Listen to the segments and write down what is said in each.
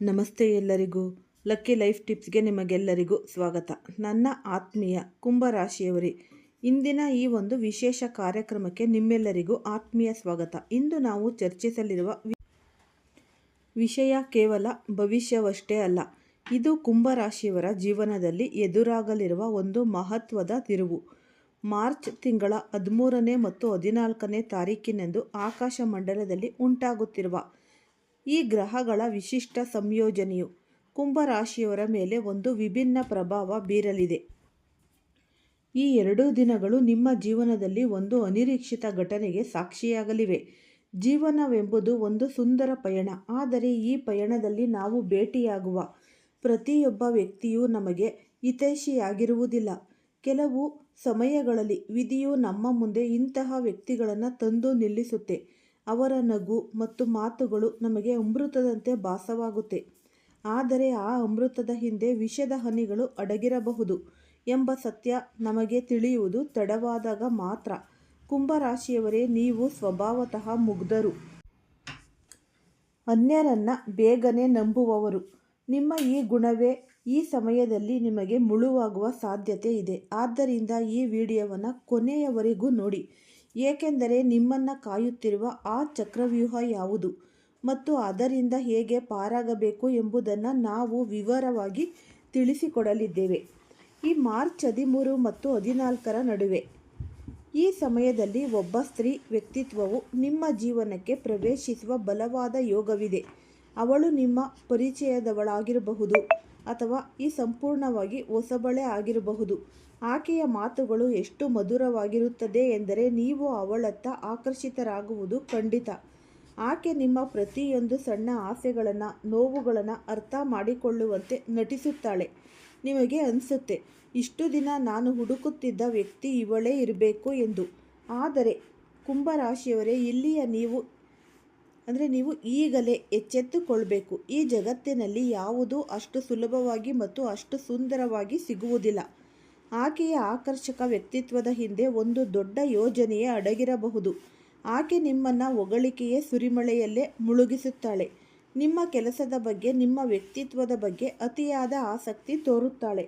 ನಮಸ್ತೆ ಎಲ್ಲರಿಗೂ. Lucky life ಟಿಪ್ಸ್ಗೆ ನಿಮಗೆಲ್ಲರಿಗೂ ಸ್ವಾಗತ. ನನ್ನ ಆತ್ಮೀಯ ಕುಂಭರಾಶಿಯವರೇ, ಇಂದಿನ ಈ ಒಂದು ವಿಶೇಷ ಕಾರ್ಯಕ್ರಮಕ್ಕೆ ನಿಮ್ಮೆಲ್ಲರಿಗೂ ಆತ್ಮೀಯ ಸ್ವಾಗತ. ಇಂದು ನಾವು ಚರ್ಚಿಸಲಿರುವ ವಿಷಯ ಕೇವಲ ಭವಿಷ್ಯವಷ್ಟೇ ಅಲ್ಲ, ಇದು ಕುಂಭರಾಶಿಯವರ ಜೀವನದಲ್ಲಿ ಎದುರಾಗಲಿರುವ ಒಂದು ಮಹತ್ವದ ತಿರುವು. ಮಾರ್ಚ್ ತಿಂಗಳ 13ನೇ ಮತ್ತು 14ನೇ ತಾರೀಕಿನಂದು ಆಕಾಶ ಮಂಡಲದಲ್ಲಿ ಉಂಟಾಗುತ್ತಿರುವ ಈ ಗ್ರಹಗಳ ವಿಶಿಷ್ಟ ಸಂಯೋಜನೆಯು ಕುಂಭರಾಶಿಯವರ ಮೇಲೆ ಒಂದು ವಿಭಿನ್ನ ಪ್ರಭಾವ ಬೀರಲಿದೆ. ಈ 2 ದಿನಗಳು ನಿಮ್ಮ ಜೀವನದಲ್ಲಿ ಒಂದು ಅನಿರೀಕ್ಷಿತ ಘಟನೆಗೆ ಸಾಕ್ಷಿಯಾಗಲಿವೆ. ಜೀವನವೆಂಬುದು ಒಂದು ಸುಂದರ ಪಯಣ, ಆದರೆ ಈ ಪಯಣದಲ್ಲಿ ನಾವು ಭೇಟಿಯಾಗುವ ಪ್ರತಿಯೊಬ್ಬ ವ್ಯಕ್ತಿಯೂ ನಮಗೆ ಹಿತೈಷಿಯಾಗಿರುವುದಿಲ್ಲ. ಕೆಲವು ಸಮಯಗಳಲ್ಲಿ ವಿಧಿಯು ನಮ್ಮ ಮುಂದೆ ಇಂತಹ ವ್ಯಕ್ತಿಗಳನ್ನು ತಂದು ನಿಲ್ಲಿಸುತ್ತೆ. ಅವರ ನಗು ಮತ್ತು ಮಾತುಗಳು ನಮಗೆ ಅಮೃತದಂತೆ ಭಾಸವಾಗುತ್ತೆ, ಆದರೆ ಆ ಅಮೃತದ ಹಿಂದೆ ವಿಷದ ಹನಿಗಳು ಅಡಗಿರಬಹುದು ಎಂಬ ಸತ್ಯ ನಮಗೆ ತಿಳಿಯುವುದು ತಡವಾದಾಗ ಮಾತ್ರ. ಕುಂಭರಾಶಿಯವರೇ, ನೀವು ಸ್ವಭಾವತಃ ಮುಗ್ಧರು, ಅನ್ಯರನ್ನು ಬೇಗನೆ ನಂಬುವವರು. ನಿಮ್ಮ ಈ ಗುಣವೇ ಈ ಸಮಯದಲ್ಲಿ ನಿಮಗೆ ಮುಳುವಾಗುವ ಸಾಧ್ಯತೆ ಇದೆ. ಆದ್ದರಿಂದ ಈ ವಿಡಿಯೋವನ್ನು ಕೊನೆಯವರೆಗೂ ನೋಡಿ, ಏಕೆಂದರೆ ನಿಮ್ಮನ್ನು ಕಾಯುತ್ತಿರುವ ಆ ಚಕ್ರವ್ಯೂಹ ಯಾವುದು ಮತ್ತು ಅದರಿಂದ ಹೇಗೆ ಪಾರಾಗಬೇಕು ಎಂಬುದನ್ನು ನಾವು ವಿವರವಾಗಿ ತಿಳಿಸಿಕೊಡಲಿದ್ದೇವೆ. ಈ ಮಾರ್ಚ್ 13 ಮತ್ತು 14ರ ನಡುವೆ ಈ ಸಮಯದಲ್ಲಿ ಒಬ್ಬ ಸ್ತ್ರೀ ವ್ಯಕ್ತಿತ್ವವು ನಿಮ್ಮ ಜೀವನಕ್ಕೆ ಪ್ರವೇಶಿಸುವ ಬಲವಾದ ಯೋಗವಿದೆ. ಅವಳು ನಿಮ್ಮ ಪರಿಚಯದವಳಾಗಿರಬಹುದು ಅಥವಾ ಈ ಸಂಪೂರ್ಣವಾಗಿ ಹೊಸಬಳೇ ಆಗಿರಬಹುದು. ಆಕೆಯ ಮಾತುಗಳು ಎಷ್ಟು ಮಧುರವಾಗಿರುತ್ತದೆ ಎಂದರೆ ನೀವು ಅವಳತ್ತ ಆಕರ್ಷಿತರಾಗುವುದು ಖಂಡಿತ. ಆಕೆ ನಿಮ್ಮ ಪ್ರತಿಯೊಂದು ಸಣ್ಣ ಆಸೆಗಳನ್ನು, ನೋವುಗಳನ್ನು ಅರ್ಥ ಮಾಡಿಕೊಳ್ಳುವಂತೆ ನಟಿಸುತ್ತಾಳೆ. ನಿಮಗೆ ಅನಿಸುತ್ತೆ, ಇಷ್ಟು ದಿನ ನಾನು ಹುಡುಕುತ್ತಿದ್ದ ವ್ಯಕ್ತಿ ಇವಳೇ ಇರಬೇಕು ಎಂದು. ಆದರೆ ಕುಂಭರಾಶಿಯವರೇ, ಇಲ್ಲಿಯ ನೀವು ಈಗಲೇ ಎಚ್ಚೆತ್ತುಕೊಳ್ಬೇಕು. ಈ ಜಗತ್ತಿನಲ್ಲಿ ಯಾವುದೂ ಅಷ್ಟು ಸುಲಭವಾಗಿ ಮತ್ತು ಅಷ್ಟು ಸುಂದರವಾಗಿ ಸಿಗುವುದಿಲ್ಲ. ಆಕೆಯ ಆಕರ್ಷಕ ವ್ಯಕ್ತಿತ್ವದ ಹಿಂದೆ ಒಂದು ದೊಡ್ಡ ಯೋಜನೆಯೇ ಅಡಗಿರಬಹುದು. ಆಕೆ ನಿಮ್ಮನ್ನು ಹೊಗಳಿಕೆಯ ಸುರಿಮಳೆಯಲ್ಲೇ ಮುಳುಗಿಸುತ್ತಾಳೆ. ನಿಮ್ಮ ಕೆಲಸದ ಬಗ್ಗೆ, ನಿಮ್ಮ ವ್ಯಕ್ತಿತ್ವದ ಬಗ್ಗೆ ಅತಿಯಾದ ಆಸಕ್ತಿ ತೋರುತ್ತಾಳೆ.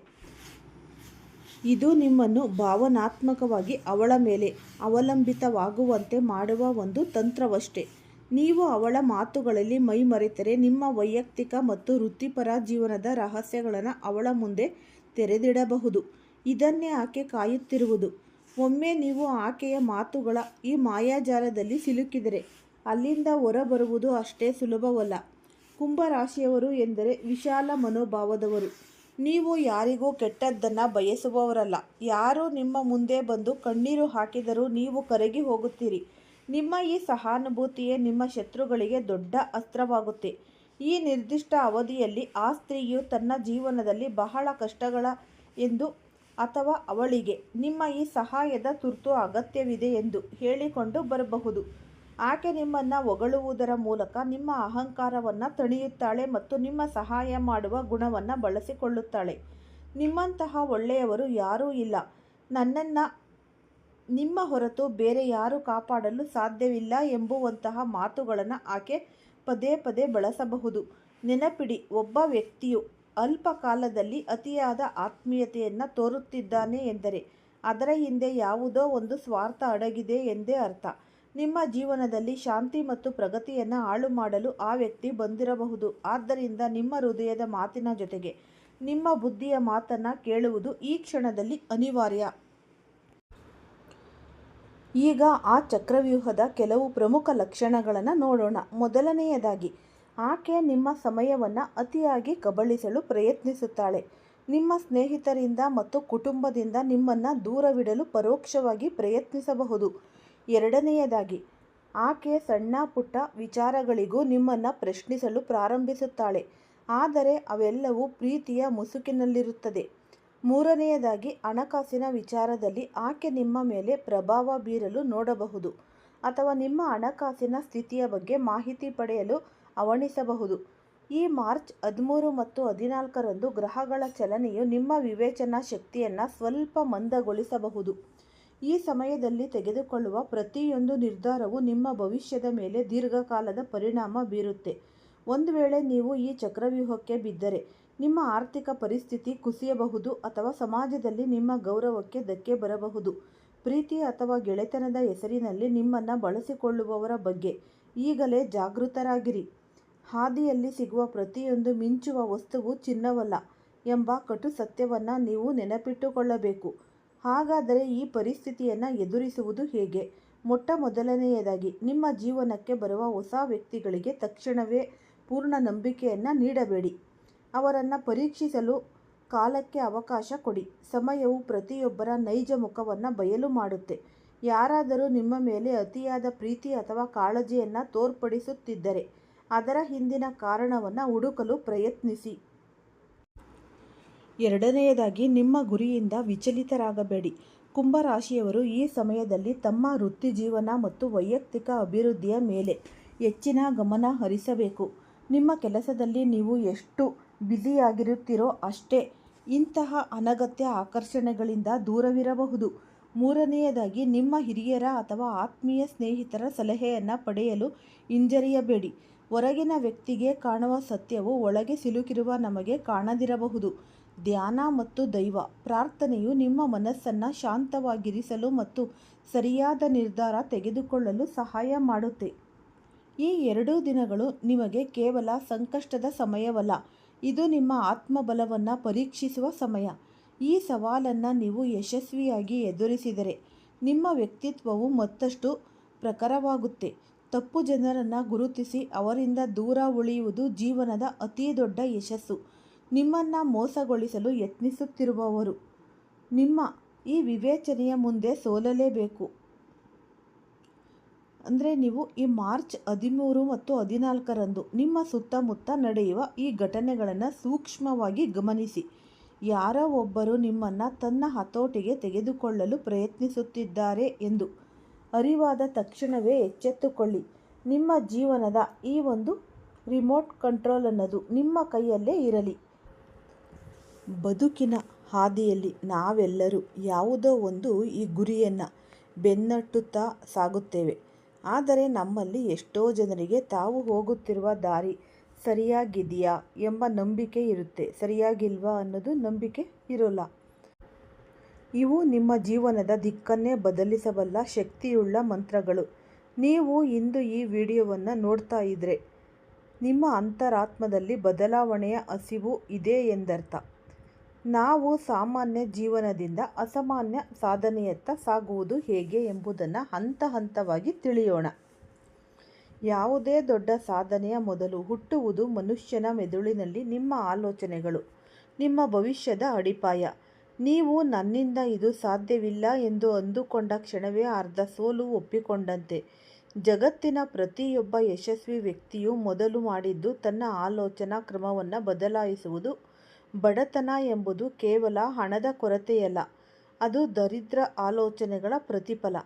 ಇದು ನಿಮ್ಮನ್ನು ಭಾವನಾತ್ಮಕವಾಗಿ ಅವಳ ಮೇಲೆ ಅವಲಂಬಿತವಾಗುವಂತೆ ಮಾಡುವ ಒಂದು ತಂತ್ರವಷ್ಟೇ. ನೀವು ಅವಳ ಮಾತುಗಳಲ್ಲಿ ಮೈಮರೆತರೆ ನಿಮ್ಮ ವೈಯಕ್ತಿಕ ಮತ್ತು ವೃತ್ತಿಪರ ಜೀವನದ ರಹಸ್ಯಗಳನ್ನು ಅವಳ ಮುಂದೆ ತೆರೆದಿಡಬಹುದು. ಇದನ್ನೇ ಆಕೆ ಕಾಯುತ್ತಿರುವುದು. ಒಮ್ಮೆ ನೀವು ಆಕೆಯ ಮಾತುಗಳ ಈ ಮಾಯಾಜಾಲದಲ್ಲಿ ಸಿಲುಕಿದರೆ ಅಲ್ಲಿಂದ ಹೊರಬರುವುದು ಅಷ್ಟೇ ಸುಲಭವಲ್ಲ. ಕುಂಭರಾಶಿಯವರು ಎಂದರೆ ವಿಶಾಲ ಮನೋಭಾವದವರು. ನೀವು ಯಾರಿಗೂ ಕೆಟ್ಟದ್ದನ್ನು ಬಯಸುವವರಲ್ಲ. ಯಾರು ನಿಮ್ಮ ಮುಂದೆ ಬಂದು ಕಣ್ಣೀರು ಹಾಕಿದರೂ ನೀವು ಕರಗಿ ಹೋಗುತ್ತೀರಿ. ನಿಮ್ಮ ಈ ಸಹಾನುಭೂತಿಯೇ ನಿಮ್ಮ ಶತ್ರುಗಳಿಗೆ ದೊಡ್ಡ ಅಸ್ತ್ರವಾಗುತ್ತೆ. ಈ ನಿರ್ದಿಷ್ಟ ಅವಧಿಯಲ್ಲಿ ಆ ಸ್ತ್ರೀಯು ತನ್ನ ಜೀವನದಲ್ಲಿ ಬಹಳ ಕಷ್ಟಗಳ ಎಂದು ಅಥವಾ ಅವಳಿಗೆ ನಿಮ್ಮ ಈ ಸಹಾಯದ ತುರ್ತು ಅಗತ್ಯವಿದೆ ಎಂದು ಹೇಳಿಕೊಂಡು ಬರಬಹುದು. ಆಕೆ ನಿಮ್ಮನ್ನು ಹೊಗಳುವುದರ ಮೂಲಕ ನಿಮ್ಮ ಅಹಂಕಾರವನ್ನು ತಣಿಯುತ್ತಾಳೆ ಮತ್ತು ನಿಮ್ಮ ಸಹಾಯ ಮಾಡುವ ಗುಣವನ್ನು ಬಳಸಿಕೊಳ್ಳುತ್ತಾಳೆ. ನಿಮ್ಮಂತಹ ಒಳ್ಳೆಯವರು ಯಾರೂ ಇಲ್ಲ, ನನ್ನನ್ನು ನಿಮ್ಮ ಹೊರತು ಬೇರೆ ಯಾರೂ ಕಾಪಾಡಲು ಸಾಧ್ಯವಿಲ್ಲ ಎಂಬುವಂತಹ ಮಾತುಗಳನ್ನು ಆಕೆ ಪದೇ ಪದೇ ಬಳಸಬಹುದು. ನೆನಪಿಡಿ, ಒಬ್ಬ ವ್ಯಕ್ತಿಯು ಅಲ್ಪ ಕಾಲದಲ್ಲಿ ಅತಿಯಾದ ಆತ್ಮೀಯತೆಯನ್ನು ತೋರುತ್ತಿದ್ದಾನೆ ಎಂದರೆ ಅದರ ಹಿಂದೆ ಯಾವುದೋ ಒಂದು ಸ್ವಾರ್ಥ ಅಡಗಿದೆ ಎಂದೇ ಅರ್ಥ. ನಿಮ್ಮ ಜೀವನದಲ್ಲಿ ಶಾಂತಿ ಮತ್ತು ಪ್ರಗತಿಯನ್ನು ಹಾಳು ಮಾಡಲು ಆ ವ್ಯಕ್ತಿ ಬಂದಿರಬಹುದು. ಆದ್ದರಿಂದ ನಿಮ್ಮ ಹೃದಯದ ಮಾತಿನ ಜೊತೆಗೆ ನಿಮ್ಮ ಬುದ್ಧಿಯ ಮಾತನ್ನು ಕೇಳುವುದು ಈ ಕ್ಷಣದಲ್ಲಿ ಅನಿವಾರ್ಯ. ಈಗ ಆ ಚಕ್ರವ್ಯೂಹದ ಕೆಲವು ಪ್ರಮುಖ ಲಕ್ಷಣಗಳನ್ನು ನೋಡೋಣ. ಮೊದಲನೆಯದಾಗಿ, ಆಕೆ ನಿಮ್ಮ ಸಮಯವನ್ನು ಅತಿಯಾಗಿ ಕಬಳಿಸಲು ಪ್ರಯತ್ನಿಸುತ್ತಾಳೆ. ನಿಮ್ಮ ಸ್ನೇಹಿತರಿಂದ ಮತ್ತು ಕುಟುಂಬದಿಂದ ನಿಮ್ಮನ್ನು ದೂರವಿಡಲು ಪರೋಕ್ಷವಾಗಿ ಪ್ರಯತ್ನಿಸಬಹುದು. ಎರಡನೆಯದಾಗಿ, ಆಕೆ ಸಣ್ಣ ಪುಟ್ಟ ವಿಚಾರಗಳಿಗೂ ನಿಮ್ಮನ್ನು ಪ್ರಶ್ನಿಸಲು ಪ್ರಾರಂಭಿಸುತ್ತಾಳೆ, ಆದರೆ ಅವೆಲ್ಲವೂ ಪ್ರೀತಿಯ ಮುಸುಕಿನಲ್ಲಿರುತ್ತದೆ. ಮೂರನೆಯದಾಗಿ, ಹಣಕಾಸಿನ ವಿಚಾರದಲ್ಲಿ ಆಕೆ ನಿಮ್ಮ ಮೇಲೆ ಪ್ರಭಾವ ಬೀರಲು ನೋಡಬಹುದು ಅಥವಾ ನಿಮ್ಮ ಹಣಕಾಸಿನ ಸ್ಥಿತಿಯ ಬಗ್ಗೆ ಮಾಹಿತಿ ಪಡೆಯಲು ಹವಣಿಸಬಹುದು. ಈ ಮಾರ್ಚ್ 13 ಮತ್ತು 14ರಂದು ಗ್ರಹಗಳ ಚಲನೆಯು ನಿಮ್ಮ ವಿವೇಚನಾ ಶಕ್ತಿಯನ್ನು ಸ್ವಲ್ಪ ಮಂದಗೊಳಿಸಬಹುದು. ಈ ಸಮಯದಲ್ಲಿ ತೆಗೆದುಕೊಳ್ಳುವ ಪ್ರತಿಯೊಂದು ನಿರ್ಧಾರವು ನಿಮ್ಮ ಭವಿಷ್ಯದ ಮೇಲೆ ದೀರ್ಘಕಾಲದ ಪರಿಣಾಮ ಬೀರುತ್ತೆ. ಒಂದು ವೇಳೆ ನೀವು ಈ ಚಕ್ರವ್ಯೂಹಕ್ಕೆ ಬಿದ್ದರೆ ನಿಮ್ಮ ಆರ್ಥಿಕ ಪರಿಸ್ಥಿತಿ ಕುಸಿಯಬಹುದು ಅಥವಾ ಸಮಾಜದಲ್ಲಿ ನಿಮ್ಮ ಗೌರವಕ್ಕೆ ಧಕ್ಕೆ ಬರಬಹುದು. ಪ್ರೀತಿ ಅಥವಾ ಗೆಳೆತನದ ಹೆಸರಿನಲ್ಲಿ ನಿಮ್ಮನ್ನು ಬಳಸಿಕೊಳ್ಳುವವರ ಬಗ್ಗೆ ಈಗಲೇ ಜಾಗೃತರಾಗಿರಿ. ಹಾದಿಯಲ್ಲಿ ಸಿಗುವ ಪ್ರತಿಯೊಂದು ಮಿಂಚುವ ವಸ್ತುವು ಚಿನ್ನವಲ್ಲ ಎಂಬ ಕಟು ಸತ್ಯವನ್ನು ನೀವು ನೆನಪಿಟ್ಟುಕೊಳ್ಳಬೇಕು. ಹಾಗಾದರೆ ಈ ಪರಿಸ್ಥಿತಿಯನ್ನು ಎದುರಿಸುವುದು ಹೇಗೆ? ಮೊದಲನೆಯದಾಗಿ, ನಿಮ್ಮ ಜೀವನಕ್ಕೆ ಬರುವ ಹೊಸ ವ್ಯಕ್ತಿಗಳಿಗೆ ತಕ್ಷಣವೇ ಪೂರ್ಣ ನಂಬಿಕೆಯನ್ನು ನೀಡಬೇಡಿ. ಅವರನ್ನು ಪರೀಕ್ಷಿಸಲು ಕಾಲಕ್ಕೆ ಅವಕಾಶ ಕೊಡಿ. ಸಮಯವು ಪ್ರತಿಯೊಬ್ಬರ ನೈಜ ಮುಖವನ್ನು ಬಯಲು ಮಾಡುತ್ತೆ. ಯಾರಾದರೂ ನಿಮ್ಮ ಮೇಲೆ ಅತಿಯಾದ ಪ್ರೀತಿ ಅಥವಾ ಕಾಳಜಿಯನ್ನು ತೋರ್ಪಡಿಸುತ್ತಿದ್ದರೆ ಅದರ ಹಿಂದಿನ ಕಾರಣವನ್ನು ಹುಡುಕಲು ಪ್ರಯತ್ನಿಸಿ. ಎರಡನೆಯದಾಗಿ, ನಿಮ್ಮ ಗುರಿಯಿಂದ ವಿಚಲಿತರಾಗಬೇಡಿ. ಕುಂಭರಾಶಿಯವರು ಈ ಸಮಯದಲ್ಲಿ ತಮ್ಮ ವೃತ್ತಿಜೀವನ ಮತ್ತು ವೈಯಕ್ತಿಕ ಅಭಿವೃದ್ಧಿಯ ಮೇಲೆ ಹೆಚ್ಚಿನ ಗಮನ ಹರಿಸಬೇಕು. ನಿಮ್ಮ ಕೆಲಸದಲ್ಲಿ ನೀವು ಎಷ್ಟು ಬ್ಯುಸಿಯಾಗಿರುತ್ತೀರೋ ಅಷ್ಟೇ ಇಂತಹ ಅನಗತ್ಯ ಆಕರ್ಷಣೆಗಳಿಂದ ದೂರವಿರಬಹುದು. ಮೂರನೆಯದಾಗಿ, ನಿಮ್ಮ ಹಿರಿಯರ ಅಥವಾ ಆತ್ಮೀಯ ಸ್ನೇಹಿತರ ಸಲಹೆಯನ್ನು ಪಡೆಯಲು ಹಿಂಜರಿಯಬೇಡಿ. ಹೊರಗಿನ ವ್ಯಕ್ತಿಗೆ ಕಾಣುವ ಸತ್ಯವು ಒಳಗೆ ಸಿಲುಕಿರುವ ನಮಗೆ ಕಾಣದಿರಬಹುದು. ಧ್ಯಾನ ಮತ್ತು ದೈವ ಪ್ರಾರ್ಥನೆಯು ನಿಮ್ಮ ಮನಸ್ಸನ್ನು ಶಾಂತವಾಗಿರಿಸಲು ಮತ್ತು ಸರಿಯಾದ ನಿರ್ಧಾರ ತೆಗೆದುಕೊಳ್ಳಲು ಸಹಾಯ ಮಾಡುತ್ತೆ. ಈ 2 ದಿನಗಳು ನಿಮಗೆ ಕೇವಲ ಸಂಕಷ್ಟದ ಸಮಯವಲ್ಲ, ಇದು ನಿಮ್ಮ ಆತ್ಮಬಲವನ್ನು ಪರೀಕ್ಷಿಸುವ ಸಮಯ. ಈ ಸವಾಲನ್ನು ನೀವು ಯಶಸ್ವಿಯಾಗಿ ಎದುರಿಸಿದರೆ ನಿಮ್ಮ ವ್ಯಕ್ತಿತ್ವವು ಮತ್ತಷ್ಟು ಪ್ರಖರವಾಗುತ್ತೆ. ತಪ್ಪು ಜನರನ್ನು ಗುರುತಿಸಿ ಅವರಿಂದ ದೂರ ಉಳಿಯುವುದು ಜೀವನದ ಅತಿ ದೊಡ್ಡ ಯಶಸ್ಸು. ನಿಮ್ಮನ್ನು ಮೋಸಗೊಳಿಸಲು ಯತ್ನಿಸುತ್ತಿರುವವರು ನಿಮ್ಮ ಈ ವಿವೇಚನೆಯ ಮುಂದೆ ಸೋಲಲೇಬೇಕು. ನೀವು ಈ ಮಾರ್ಚ್ 13 ಮತ್ತು 14ರಂದು ನಿಮ್ಮ ಸುತ್ತಮುತ್ತ ನಡೆಯುವ ಈ ಘಟನೆಗಳನ್ನು ಸೂಕ್ಷ್ಮವಾಗಿ ಗಮನಿಸಿ. ಯಾರೋ ಒಬ್ಬರು ನಿಮ್ಮನ್ನು ತನ್ನ ಹತೋಟಿಗೆ ತೆಗೆದುಕೊಳ್ಳಲು ಪ್ರಯತ್ನಿಸುತ್ತಿದ್ದಾರೆ ಎಂದು ಅರಿವಾದ ತಕ್ಷಣವೇ ಎಚ್ಚೆತ್ತುಕೊಳ್ಳಿ. ನಿಮ್ಮ ಜೀವನದ ಈ ಒಂದು ರಿಮೋಟ್ ಕಂಟ್ರೋಲ್ ಅನ್ನೋದು ನಿಮ್ಮ ಕೈಯಲ್ಲೇ ಇರಲಿ. ಬದುಕಿನ ಹಾದಿಯಲ್ಲಿ ನಾವೆಲ್ಲರೂ ಯಾವುದೋ ಒಂದು ಈ ಗುರಿಯನ್ನು ಬೆನ್ನಟ್ಟುತ್ತಾ ಸಾಗುತ್ತೇವೆ. ಆದರೆ ನಮ್ಮಲ್ಲಿ ಎಷ್ಟೋ ಜನರಿಗೆ ತಾವು ಹೋಗುತ್ತಿರುವ ದಾರಿ ಸರಿಯಾಗಿದೆಯಾ ಎಂಬ ನಂಬಿಕೆ ಇರುತ್ತೆ, ಸರಿಯಾಗಿಲ್ವಾ ಅನ್ನೋದು ನಂಬಿಕೆ ಇರೋಲ್ಲ. ಇವು ನಿಮ್ಮ ಜೀವನದ ದಿಕ್ಕನ್ನೇ ಬದಲಿಸಬಲ್ಲ ಶಕ್ತಿಯುಳ್ಳ ಮಂತ್ರಗಳು. ನೀವು ಇಂದು ಈ ವಿಡಿಯೋವನ್ನು ನೋಡ್ತಾ ಇದ್ರೆ ನಿಮ್ಮ ಅಂತರಾತ್ಮದಲ್ಲಿ ಬದಲಾವಣೆಯ ಹಸಿವು ಇದೆ ಎಂದರ್ಥ. ನಾವು ಸಾಮಾನ್ಯ ಜೀವನದಿಂದ ಅಸಾಮಾನ್ಯ ಸಾಧನೆಯತ್ತ ಸಾಗುವುದು ಹೇಗೆ ಎಂಬುದನ್ನು ಹಂತ ಹಂತವಾಗಿ ತಿಳಿಯೋಣ. ಯಾವುದೇ ದೊಡ್ಡ ಸಾಧನೆಯ ಮೊದಲು ಹುಟ್ಟುವುದು ಮನುಷ್ಯನ ಮೆದುಳಿನಲ್ಲಿ ನಿಮ್ಮ ಆಲೋಚನೆಗಳು, ನಿಮ್ಮ ಭವಿಷ್ಯದ ಅಡಿಪಾಯ. ನೀವು ನನ್ನಿಂದ ಇದು ಸಾಧ್ಯವಿಲ್ಲ ಎಂದು ಅಂದುಕೊಂಡ ಕ್ಷಣವೇ ಅರ್ಧ ಸೋಲು ಒಪ್ಪಿಕೊಂಡಂತೆ. ಜಗತ್ತಿನ ಪ್ರತಿಯೊಬ್ಬ ಯಶಸ್ವಿ ವ್ಯಕ್ತಿಯು ಮೊದಲು ಮಾಡಿದ್ದು ತನ್ನ ಆಲೋಚನಾ ಕ್ರಮವನ್ನು ಬದಲಾಯಿಸುವುದು. ಬಡತನ ಎಂಬುದು ಕೇವಲ ಹಣದ ಕೊರತೆಯಲ್ಲ, ಅದು ದರಿದ್ರ ಆಲೋಚನೆಗಳ ಪ್ರತಿಫಲ.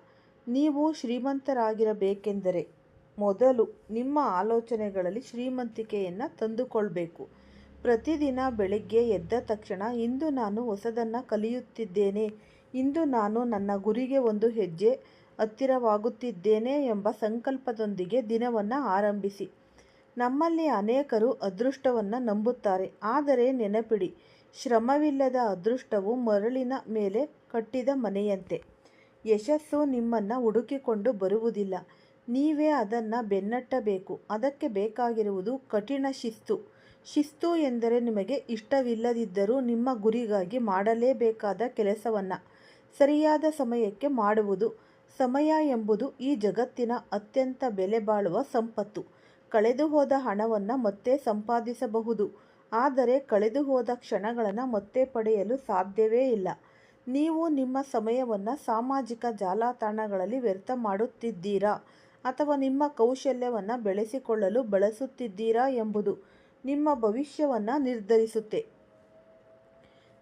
ನೀವು ಶ್ರೀಮಂತರಾಗಿರಬೇಕೆಂದರೆ ಮೊದಲು ನಿಮ್ಮ ಆಲೋಚನೆಗಳಲ್ಲಿ ಶ್ರೀಮಂತಿಕೆಯನ್ನು ತಂದುಕೊಳ್ಬೇಕು. ಪ್ರತಿದಿನ ಬೆಳಿಗ್ಗೆ ಎದ್ದ ತಕ್ಷಣ ಇಂದು ನಾನು ಹೊಸದನ್ನು ಕಲಿಯುತ್ತಿದ್ದೇನೆ, ಇಂದು ನಾನು ನನ್ನ ಗುರಿಗೆ ಒಂದು ಹೆಜ್ಜೆ ಹತ್ತಿರವಾಗುತ್ತಿದ್ದೇನೆ ಎಂಬ ಸಂಕಲ್ಪದೊಂದಿಗೆ ದಿನವನ್ನು ಆರಂಭಿಸಿ. ನಮ್ಮಲ್ಲಿ ಅನೇಕರು ಅದೃಷ್ಟವನ್ನು ನಂಬುತ್ತಾರೆ, ಆದರೆ ನೆನಪಿಡಿ, ಶ್ರಮವಿಲ್ಲದ ಅದೃಷ್ಟವು ಮರಳಿನ ಮೇಲೆ ಕಟ್ಟಿದ ಮನೆಯಂತೆ. ಯಶಸ್ಸು ನಿಮ್ಮನ್ನು ಹುಡುಕಿಕೊಂಡು ಬರುವುದಿಲ್ಲ, ನೀವೇ ಅದನ್ನು ಬೆನ್ನಟ್ಟಬೇಕು. ಅದಕ್ಕೆ ಬೇಕಾಗಿರುವುದು ಕಠಿಣ ಶಿಸ್ತು. ಶಿಸ್ತು ಎಂದರೆ ನಿಮಗೆ ಇಷ್ಟವಿಲ್ಲದಿದ್ದರೂ ನಿಮ್ಮ ಗುರಿಗಾಗಿ ಮಾಡಲೇಬೇಕಾದ ಕೆಲಸವನ್ನು ಸರಿಯಾದ ಸಮಯಕ್ಕೆ ಮಾಡುವುದು. ಸಮಯ ಎಂಬುದು ಈ ಜಗತ್ತಿನ ಅತ್ಯಂತ ಬೆಲೆಬಾಳುವ ಸಂಪತ್ತು. ಕಳೆದುಹೋದ ಹಣವನ್ನು ಮತ್ತೆ ಸಂಪಾದಿಸಬಹುದು, ಆದರೆ ಕಳೆದುಹೋದ ಕ್ಷಣಗಳನ್ನು ಮತ್ತೆ ಪಡೆಯಲು ಸಾಧ್ಯವೇ ಇಲ್ಲ. ನೀವು ನಿಮ್ಮ ಸಮಯವನ್ನು ಸಾಮಾಜಿಕ ಜಾಲತಾಣಗಳಲ್ಲಿ ವ್ಯರ್ಥ ಮಾಡುತ್ತಿದ್ದೀರಾ ಅಥವಾ ನಿಮ್ಮ ಕೌಶಲ್ಯವನ್ನು ಬೆಳೆಸಿಕೊಳ್ಳಲು ಬಳಸುತ್ತಿದ್ದೀರಾ ಎಂಬುದು ನಿಮ್ಮ ಭವಿಷ್ಯವನ್ನು ನಿರ್ಧರಿಸುತ್ತೆ.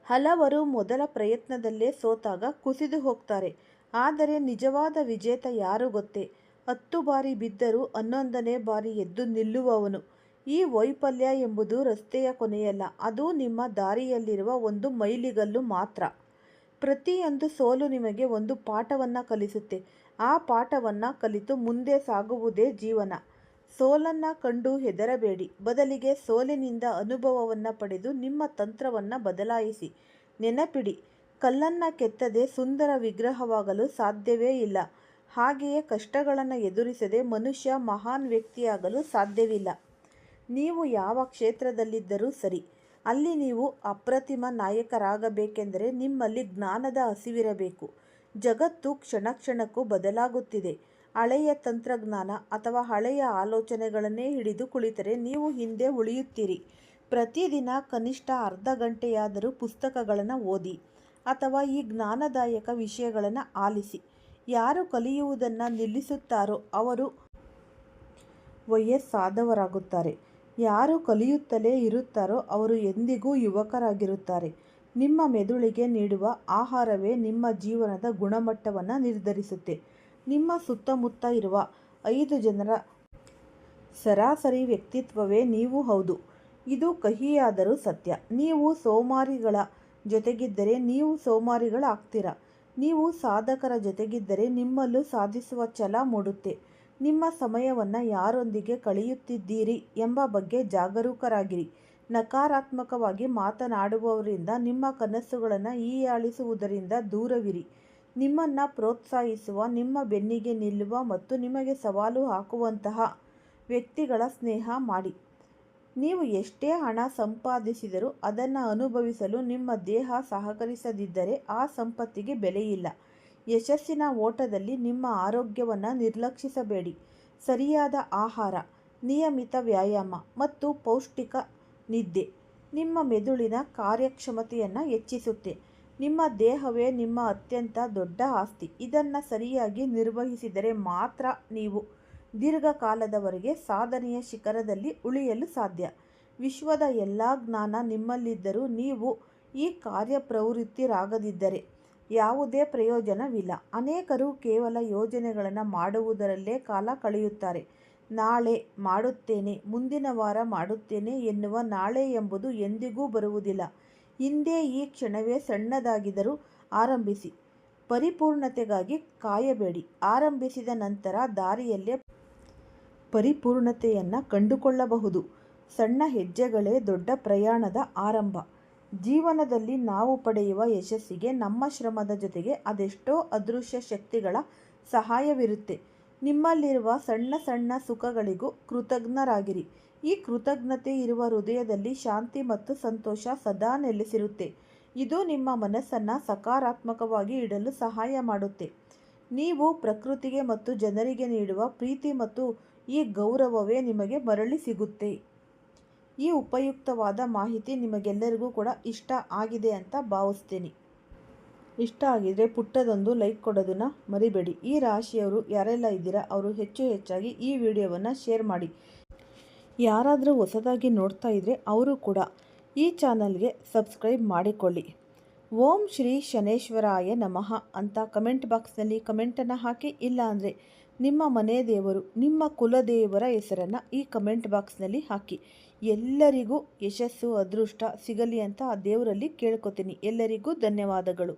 ಹಲವರು ಮೊದಲ ಪ್ರಯತ್ನದಲ್ಲೇ ಸೋತಾಗ ಕುಸಿದು ಹೋಗ್ತಾರೆ, ಆದರೆ ನಿಜವಾದ ವಿಜೇತ ಯಾರು ಗೊತ್ತೇ? 10 ಬಾರಿ ಬಿದ್ದರೂ 11ನೇ ಬಾರಿ ಎದ್ದು ನಿಲ್ಲುವವನು. ಈ ವೈಫಲ್ಯ ಎಂಬುದು ರಸ್ತೆಯ ಕೊನೆಯಲ್ಲ, ಅದು ನಿಮ್ಮ ದಾರಿಯಲ್ಲಿರುವ ಒಂದು ಮೈಲಿಗಲ್ಲು ಮಾತ್ರ. ಪ್ರತಿಯೊಂದು ಸೋಲು ನಿಮಗೆ ಒಂದು ಪಾಠವನ್ನು ಕಲಿಸುತ್ತೆ. ಆ ಪಾಠವನ್ನು ಕಲಿತು ಮುಂದೆ ಸಾಗುವುದೇ ಜೀವನ. ಸೋಲನ್ನು ಕಂಡು ಹೆದರಬೇಡಿ, ಬದಲಿಗೆ ಸೋಲಿನಿಂದ ಅನುಭವವನ್ನು ಪಡೆದು ನಿಮ್ಮ ತಂತ್ರವನ್ನು ಬದಲಾಯಿಸಿ. ನೆನಪಿಡಿ, ಕಲ್ಲನ್ನು ಕೆತ್ತದೆ ಸುಂದರ ವಿಗ್ರಹವಾಗಲು ಸಾಧ್ಯವೇ ಇಲ್ಲ. ಹಾಗೆಯೇ ಕಷ್ಟಗಳನ್ನು ಎದುರಿಸದೆ ಮನುಷ್ಯ ಮಹಾನ್ ವ್ಯಕ್ತಿಯಾಗಲು ಸಾಧ್ಯವಿಲ್ಲ. ನೀವು ಯಾವ ಕ್ಷೇತ್ರದಲ್ಲಿದ್ದರೂ ಸರಿ, ಅಲ್ಲಿ ನೀವು ಅಪ್ರತಿಮ ನಾಯಕರಾಗಬೇಕೆಂದರೆ ನಿಮ್ಮಲ್ಲಿ ಜ್ಞಾನದ ಹಸಿವಿರಬೇಕು. ಜಗತ್ತು ಕ್ಷಣ ಕ್ಷಣಕ್ಕೂ ಬದಲಾಗುತ್ತಿದೆ. ಹಳೆಯ ತಂತ್ರಜ್ಞಾನ ಅಥವಾ ಹಳೆಯ ಆಲೋಚನೆಗಳನ್ನೇ ಹಿಡಿದು ಕುಳಿತರೆ ನೀವು ಹಿಂದೆ ಉಳಿಯುತ್ತೀರಿ. ಪ್ರತಿದಿನ ಕನಿಷ್ಠ ಅರ್ಧ ಗಂಟೆಯಾದರೂ ಪುಸ್ತಕಗಳನ್ನು ಓದಿ ಅಥವಾ ಈ ಜ್ಞಾನದಾಯಕ ವಿಷಯಗಳನ್ನು ಆಲಿಸಿ. ಯಾರು ಕಲಿಯುವುದನ್ನು ನಿಲ್ಲಿಸುತ್ತಾರೋ ಅವರು ವಯಸ್ಸಾದವರಾಗುತ್ತಾರೆ. ಯಾರು ಕಲಿಯುತ್ತಲೇ ಇರುತ್ತಾರೋ ಅವರು ಎಂದಿಗೂ ಯುವಕರಾಗಿರುತ್ತಾರೆ. ನಿಮ್ಮ ಮೆದುಳಿಗೆ ನೀಡುವ ಆಹಾರವೇ ನಿಮ್ಮ ಜೀವನದ ಗುಣಮಟ್ಟವನ್ನು ನಿರ್ಧರಿಸುತ್ತೆ. ನಿಮ್ಮ ಸುತ್ತಮುತ್ತ ಇರುವ 5 ಜನರ ಸರಾಸರಿ ವ್ಯಕ್ತಿತ್ವವೇ ನೀವು. ಹೌದು, ಇದು ಕಹಿಯಾದರೂ ಸತ್ಯ. ನೀವು ಸೋಮಾರಿಗಳ ಜೊತೆಗಿದ್ದರೆ ನೀವು ಸೋಮಾರಿಗಳಾಗ್ತೀರ. ನೀವು ಸಾಧಕರ ಜೊತೆಗಿದ್ದರೆ ನಿಮ್ಮಲ್ಲೂ ಸಾಧಿಸುವ ಛಲ ಮೂಡುತ್ತೆ. ನಿಮ್ಮ ಸಮಯವನ್ನು ಯಾರೊಂದಿಗೆ ಕಳೆಯುತ್ತಿದ್ದೀರಿ ಎಂಬ ಬಗ್ಗೆ ಜಾಗರೂಕರಾಗಿರಿ. ನಕಾರಾತ್ಮಕವಾಗಿ ಮಾತನಾಡುವವರಿಂದ, ನಿಮ್ಮ ಕನಸುಗಳನ್ನು ಹೀಯಾಳಿಸುವುದರಿಂದ ದೂರವಿರಿ. ನಿಮ್ಮನ್ನು ಪ್ರೋತ್ಸಾಹಿಸುವ, ನಿಮ್ಮ ಬೆನ್ನಿಗೆ ನಿಲ್ಲುವ ಮತ್ತು ನಿಮಗೆ ಸವಾಲು ಹಾಕುವಂತಹ ವ್ಯಕ್ತಿಗಳ ಸ್ನೇಹ ಮಾಡಿ. ನೀವು ಎಷ್ಟೇ ಹಣ ಸಂಪಾದಿಸಿದರೂ ಅದನ್ನು ಅನುಭವಿಸಲು ನಿಮ್ಮ ದೇಹ ಸಹಕರಿಸದಿದ್ದರೆ ಆ ಸಂಪತ್ತಿಗೆ ಬೆಲೆಯಿಲ್ಲ. ಯಶಸ್ಸಿನ ಓಟದಲ್ಲಿ ನಿಮ್ಮ ಆರೋಗ್ಯವನ್ನು ನಿರ್ಲಕ್ಷಿಸಬೇಡಿ. ಸರಿಯಾದ ಆಹಾರ, ನಿಯಮಿತ ವ್ಯಾಯಾಮ ಮತ್ತು ಪೌಷ್ಟಿಕ ನಿದ್ದೆ ನಿಮ್ಮ ಮೆದುಳಿನ ಕಾರ್ಯಕ್ಷಮತೆಯನ್ನು ಹೆಚ್ಚಿಸುತ್ತೆ. ನಿಮ್ಮ ದೇಹವೇ ನಿಮ್ಮ ಅತ್ಯಂತ ದೊಡ್ಡ ಆಸ್ತಿ. ಇದನ್ನು ಸರಿಯಾಗಿ ನಿರ್ವಹಿಸಿದರೆ ಮಾತ್ರ ನೀವು ದೀರ್ಘಕಾಲದವರೆಗೆ ಸಾಧನೆಯ ಶಿಖರದಲ್ಲಿ ಉಳಿಯಲು ಸಾಧ್ಯ. ವಿಶ್ವದ ಎಲ್ಲ ಜ್ಞಾನ ನಿಮ್ಮಲ್ಲಿದ್ದರೂ ನೀವು ಈ ಕಾರ್ಯಪ್ರವೃತ್ತರಾಗದಿದ್ದರೆ ಯಾವುದೇ ಪ್ರಯೋಜನವಿಲ್ಲ. ಅನೇಕರು ಕೇವಲ ಯೋಜನೆಗಳನ್ನು ಮಾಡುವುದರಲ್ಲೇ ಕಾಲ ಕಳೆಯುತ್ತಾರೆ. ನಾಳೆ ಮಾಡುತ್ತೇನೆ, ಮುಂದಿನ ವಾರ ಮಾಡುತ್ತೇನೆ ಎನ್ನುವ ನಾಳೆ ಎಂಬುದು ಎಂದಿಗೂ ಬರುವುದಿಲ್ಲ. ಹಿಂದೆ ಈ ಕ್ಷಣವೇ ಸಣ್ಣದಾಗಿದ್ದರೂ ಆರಂಭಿಸಿ. ಪರಿಪೂರ್ಣತೆಗಾಗಿ ಕಾಯಬೇಡಿ. ಆರಂಭಿಸಿದ ನಂತರ ದಾರಿಯಲ್ಲೇ ಪರಿಪೂರ್ಣತೆಯನ್ನು ಕಂಡುಕೊಳ್ಳಬಹುದು. ಸಣ್ಣ ಹೆಜ್ಜೆಗಳೇ ದೊಡ್ಡ ಪ್ರಯಾಣದ ಆರಂಭ. ಜೀವನದಲ್ಲಿ ನಾವು ಪಡೆಯುವ ಯಶಸ್ಸಿಗೆ ನಮ್ಮ ಶ್ರಮದ ಜೊತೆಗೆ ಅದೆಷ್ಟೋ ಅದೃಶ್ಯ ಶಕ್ತಿಗಳ ಸಹಾಯವಿರುತ್ತೆ. ನಿಮ್ಮಲ್ಲಿರುವ ಸಣ್ಣ ಸಣ್ಣ ಸುಖಗಳಿಗೂ ಕೃತಜ್ಞರಾಗಿರಿ. ಈ ಕೃತಜ್ಞತೆ ಇರುವ ಹೃದಯದಲ್ಲಿ ಶಾಂತಿ ಮತ್ತು ಸಂತೋಷ ಸದಾ ನೆಲೆಸಿರುತ್ತೆ. ಇದು ನಿಮ್ಮ ಮನಸ್ಸನ್ನು ಸಕಾರಾತ್ಮಕವಾಗಿ ಇಡಲು ಸಹಾಯ ಮಾಡುತ್ತೆ. ನೀವು ಪ್ರಕೃತಿಗೆ ಮತ್ತು ಜನರಿಗೆ ನೀಡುವ ಪ್ರೀತಿ ಮತ್ತು ಈ ಗೌರವವೇ ನಿಮಗೆ ಮರಳಿ ಸಿಗುತ್ತೆ. ಈ ಉಪಯುಕ್ತವಾದ ಮಾಹಿತಿ ನಿಮಗೆಲ್ಲರಿಗೂ ಕೂಡ ಇಷ್ಟ ಆಗಿದೆ ಅಂತ ಭಾವಿಸ್ತೀನಿ. ಇಷ್ಟ ಆಗಿದರೆ ಪುಟ್ಟದೊಂದು ಲೈಕ್ ಕೊಡೋದನ್ನು ಮರಿಬೇಡಿ. ಈ ರಾಶಿಯವರು ಯಾರೆಲ್ಲ ಇದ್ದೀರಾ ಅವರು ಹೆಚ್ಚಾಗಿ ಈ ವಿಡಿಯೋವನ್ನು ಶೇರ್ ಮಾಡಿ. ಯಾರಾದರೂ ಹೊಸದಾಗಿ ನೋಡ್ತಾ ಇದ್ದರೆ ಅವರು ಕೂಡ ಈ ಚಾನಲ್ಗೆ ಸಬ್ಸ್ಕ್ರೈಬ್ ಮಾಡಿಕೊಳ್ಳಿ. ಓಂ ಶ್ರೀ ಶನೇಶ್ವರಾಯ ನಮಃ ಅಂತ ಕಮೆಂಟ್ ಬಾಕ್ಸ್ನಲ್ಲಿ ಕಮೆಂಟನ್ನು ಹಾಕಿ. ಇಲ್ಲ ಅಂದರೆ ನಿಮ್ಮ ಮನೆ ದೇವರು, ನಿಮ್ಮ ಕುಲದೇವರ ಹೆಸರನ್ನು ಈ ಕಮೆಂಟ್ ಬಾಕ್ಸ್ನಲ್ಲಿ ಹಾಕಿ. ಎಲ್ಲರಿಗೂ ಯಶಸ್ಸು ಅದೃಷ್ಟ ಸಿಗಲಿ ಅಂತ ಆ ದೇವರಲ್ಲಿ ಕೇಳ್ಕೊತೀನಿ. ಎಲ್ಲರಿಗೂ ಧನ್ಯವಾದಗಳು.